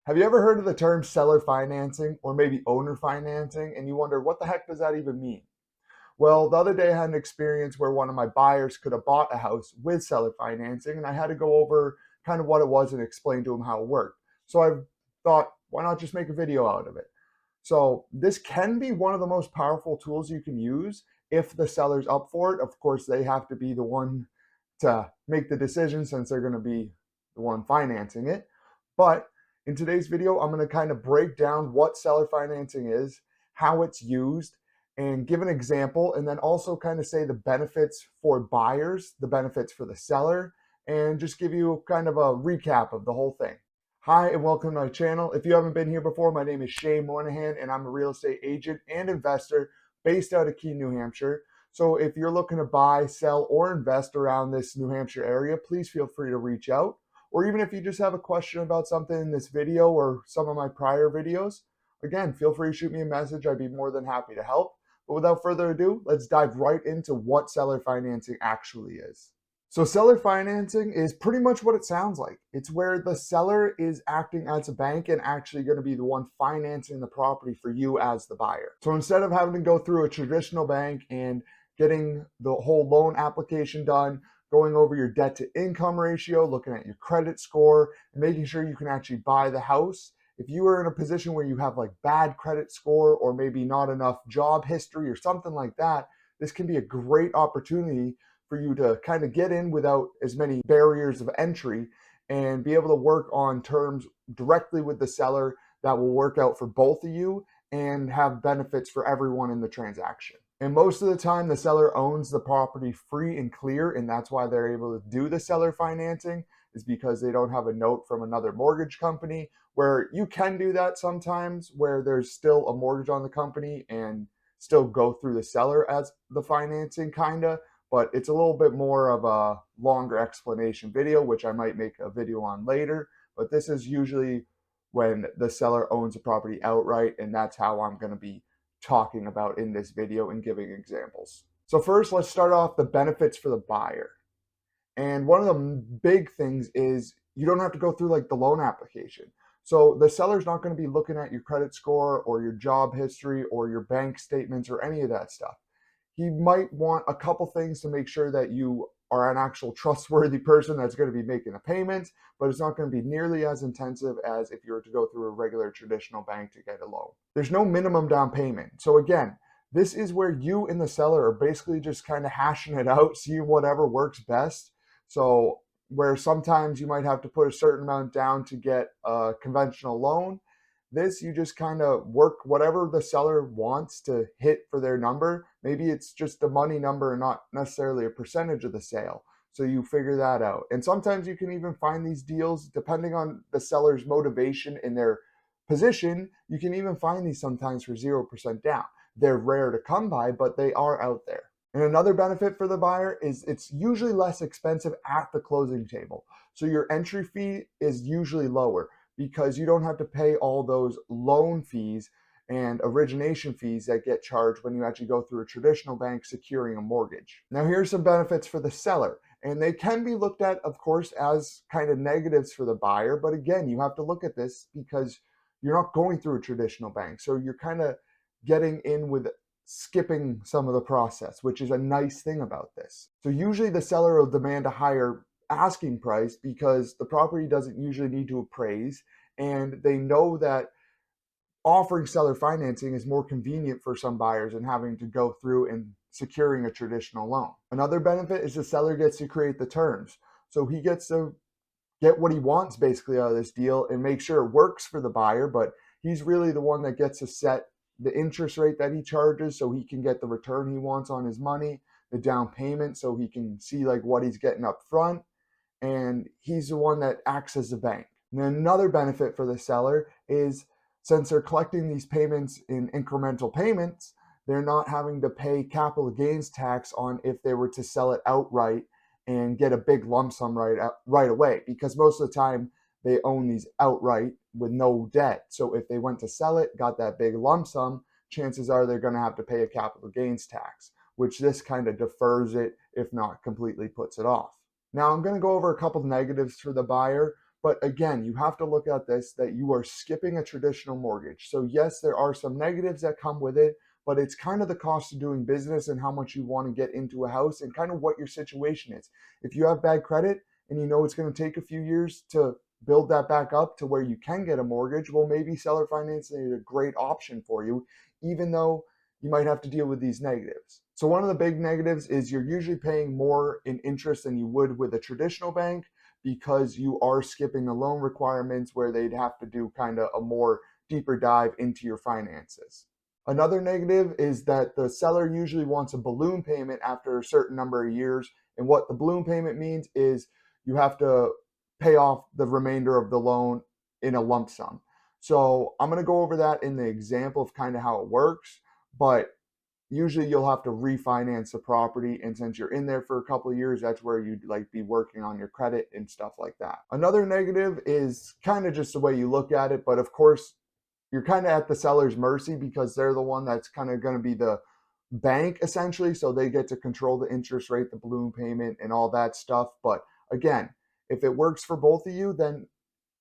Have you ever heard of the term seller financing or maybe owner financing and you wonder what the heck does that even mean? Well, the other day I had an experience where one of my buyers could have bought a house with seller financing and I had to go over kind of what it was and explain to him how it worked. So I thought, why not just make a video out of it? So this can be one of the most powerful tools you can use if the seller's up for it. Of course, they have to be the one to make the decision since they're going to be the one financing it. But in today's video, I'm going to kind of break down what seller financing is, how it's used, and give an example, and then also kind of say the benefits for buyers, the benefits for the seller, and just give you kind of a recap of the whole thing. Hi, and welcome to my channel. If you haven't been here before, my name is Moynihan, and I'm a real estate agent and investor based out of Keene, New Hampshire. So if you're looking to buy, sell, or invest around this New Hampshire area, please feel free to reach out. Or even if you just have a question about something in this video or some of my prior videos, again, feel free to shoot me a message. I'd be more than happy to help. But without further ado, let's dive right into what seller financing actually is. So seller financing is pretty much what it sounds like. It's where the seller is acting as a bank and actually going to be the one financing the property for you as the buyer. So instead of having to go through a traditional bank and getting the whole loan application done, going over your debt to income ratio, looking at your credit score, and making sure you can actually buy the house. If you are in a position where you have like bad credit score or maybe not enough job history or something like that, this can be a great opportunity for you to kind of get in without as many barriers of entry and be able to work on terms directly with the seller that will work out for both of you and have benefits for everyone in the transaction. And most of the time, the seller owns the property free and clear, and that's why they're able to do the seller financing, is because they don't have a note from another mortgage company, where you can do that sometimes, where there's still a mortgage on the company and still go through the seller as the financing, kind of. But it's a little bit more of a longer explanation video, which I might make a video on later. But this is usually when the seller owns the property outright, and that's how I'm going to be talking about in this video and giving examples. So first, let's start off the benefits for the buyer. And one of the big things is you don't have to go through like the loan application. So the seller's not going to be looking at your credit score or your job history or your bank statements or any of that stuff. He might want a couple things to make sure that you are an actual trustworthy person that's going to be making a payment, but it's not going to be nearly as intensive as if you were to go through a regular traditional bank to get a loan. There's no minimum down payment. So again, this is where you and the seller are basically just kind of hashing it out, seeing whatever works best. So where sometimes you might have to put a certain amount down to get a conventional loan, this, you just kind of work whatever the seller wants to hit for their number. Maybe it's just a money number and not necessarily a percentage of the sale. So you figure that out. And sometimes you can even find these deals depending on the seller's motivation and their position. You can even find these sometimes for 0% down. They're rare to come by, but they are out there. And another benefit for the buyer is it's usually less expensive at the closing table. So your entry fee is usually lower, because you don't have to pay all those loan fees and origination fees that get charged when you actually go through a traditional bank securing a mortgage. Now, here's some benefits for the seller, and they can be looked at, of course, as kind of negatives for the buyer. But again, you have to look at this because you're not going through a traditional bank. So you're kind of getting in with skipping some of the process, which is a nice thing about this. So usually the seller will demand a higher asking price because the property doesn't usually need to appraise, and they know that offering seller financing is more convenient for some buyers than having to go through and securing a traditional loan. Another benefit is the seller gets to create the terms. So he gets to get what he wants basically out of this deal and make sure it works for the buyer, but he's really the one that gets to set the interest rate that he charges so he can get the return he wants on his money, the down payment so he can see like what he's getting up front, and he's the one that acts as a bank. And then another benefit for the seller is since they're collecting these payments in incremental payments, they're not having to pay capital gains tax on if they were to sell it outright and get a big lump sum right away, because most of the time they own these outright with no debt. So if they went to sell it, got that big lump sum, chances are they're going to have to pay a capital gains tax, which this kind of defers it, if not completely puts it off. Now I'm going to go over a couple negatives for the buyer, But again, you have to look at this that you are skipping a traditional mortgage. So, yes, there are some negatives that come with it, but it's kind of the cost of doing business and how much you want to get into a house and kind of what your situation is. If you have bad credit and you know it's going to take a few years to build that back up to where you can get a mortgage, well, maybe seller financing is a great option for you, even though you might have to deal with these negatives. So, one of the big negatives is you're usually paying more in interest than you would with a traditional bank because you are skipping the loan requirements where they'd have to do kind of a more deeper dive into your finances. Another negative is that the seller usually wants a balloon payment after a certain number of years. And what the balloon payment means is you have to pay off the remainder of the loan in a lump sum. So I'm going to go over that in the example of kind of how it works. But usually you'll have to refinance the property, and since you're in there for a couple of years, that's where you'd like be working on your credit and stuff like that. Another negative is kind of just the way you look at it, but of course you're kind of at the seller's mercy because they're the one that's kind of going to be the bank essentially, so they get to control the interest rate, the balloon payment, and all that stuff. But again, if it works for both of you, then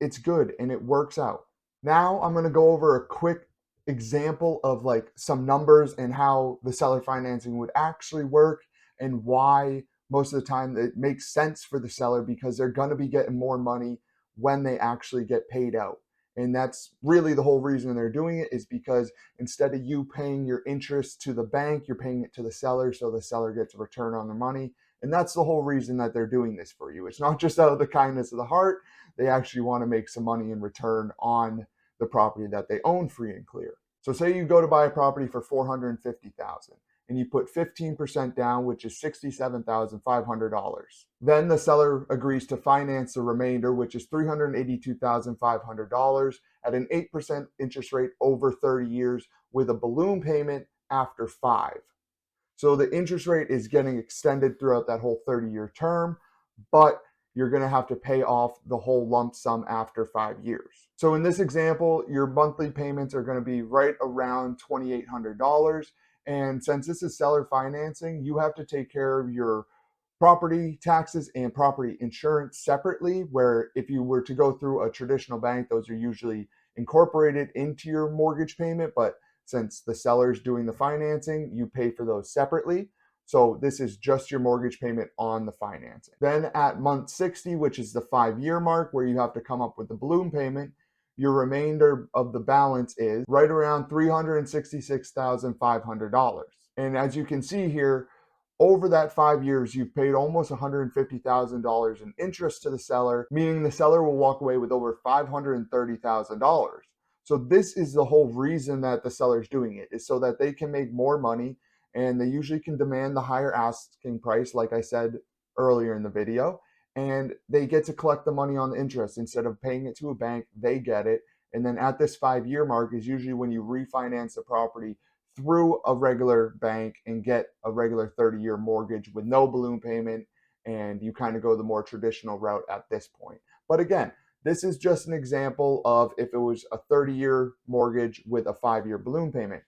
it's good and it works out. Now I'm going to go over a quick example of like some numbers and how the seller financing would actually work and why most of the time it makes sense for the seller because they're going to be getting more money when they actually get paid out. And that's really the whole reason they're doing it, is because instead of you paying your interest to the bank, you're paying it to the seller, so the seller gets a return on their money. And that's the whole reason that they're doing this for you. It's not just out of the kindness of the heart. They actually want to make some money in return on the property that they own free and clear. So say you go to buy a property for $450,000 and you put 15% down, which is $67,500. Then the seller agrees to finance the remainder, which is $382,500 at an 8% interest rate over 30 years with a balloon payment after 5. So the interest rate is getting extended throughout that whole 30-year term, but you're going to have to pay off the whole lump sum after 5 years. So in this example, your monthly payments are going to be right around $2,800. And since this is seller financing, you have to take care of your property taxes and property insurance separately, where if you were to go through a traditional bank, those are usually incorporated into your mortgage payment. But since the seller's doing the financing, you pay for those separately. So this is just your mortgage payment on the financing. Then at month 60, which is the 5-year mark where you have to come up with the balloon payment, your remainder of the balance is right around $366,500. And as you can see here, over that 5 years, you've paid almost $150,000 in interest to the seller, meaning the seller will walk away with over $530,000. So this is the whole reason that the seller's doing it, is so that they can make more money, and they usually can demand the higher asking price, like I said earlier in the video, and they get to collect the money on the interest. Instead of paying it to a bank, they get it. And then at this 5-year mark is usually when you refinance the property through a regular bank and get a regular 30-year mortgage with no balloon payment, and you kind of go the more traditional route at this point. But again, this is just an example of if it was a 30-year mortgage with a 5-year balloon payment.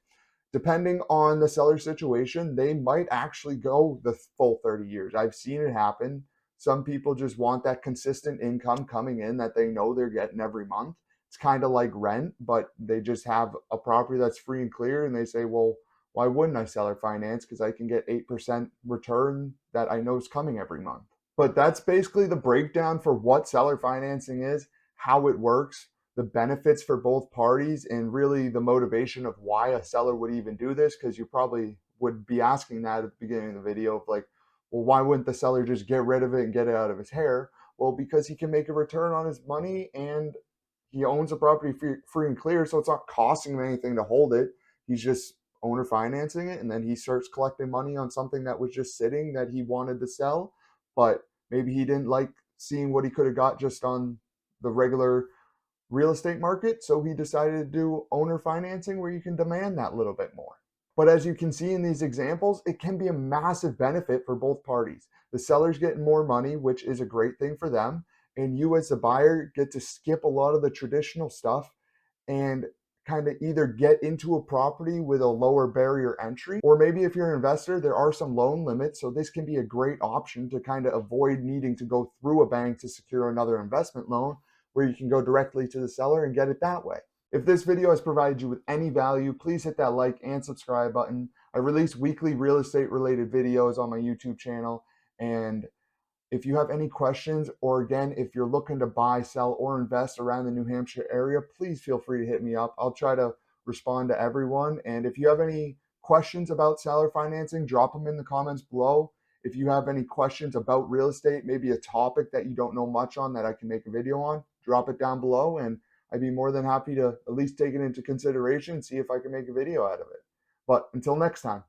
Depending on the seller's situation, they might actually go the full 30 years. I've seen it happen. Some people just want that consistent income coming in that they know they're getting every month. It's kind of like rent, but they just have a property that's free and clear, and they say, well, why wouldn't I seller finance? Because I can get 8% return that I know is coming every month. But that's basically the breakdown for what seller financing is, how it works, the benefits for both parties, and really the motivation of why a seller would even do this. Because you probably would be asking that at the beginning of the video of like, well, why wouldn't the seller just get rid of it and get it out of his hair? Well, because he can make a return on his money, and he owns the property free and clear, so it's not costing him anything to hold it. He's just owner financing it, and then he starts collecting money on something that was just sitting that he wanted to sell, but maybe he didn't like seeing what he could have got just on the regular real estate market, so he decided to do owner financing where you can demand that little bit more. But as you can see in these examples, it can be a massive benefit for both parties. The seller's getting more money, which is a great thing for them, and you as the buyer get to skip a lot of the traditional stuff and kind of either get into a property with a lower barrier entry, or maybe if you're an investor, there are some loan limits. So this can be a great option to kind of avoid needing to go through a bank to secure another investment loan, where you can go directly to the seller and get it that way. If this video has provided you with any value, please hit that like and subscribe button. I release weekly real estate related videos on my YouTube channel. And if you have any questions, or again, if you're looking to buy, sell, or invest around the New Hampshire area, please feel free to hit me up. I'll try to respond to everyone. And if you have any questions about seller financing, drop them in the comments below. If you have any questions about real estate, maybe a topic that you don't know much on that I can make a video on, drop it down below, and I'd be more than happy to at least take it into consideration and see if I can make a video out of it. But until next time.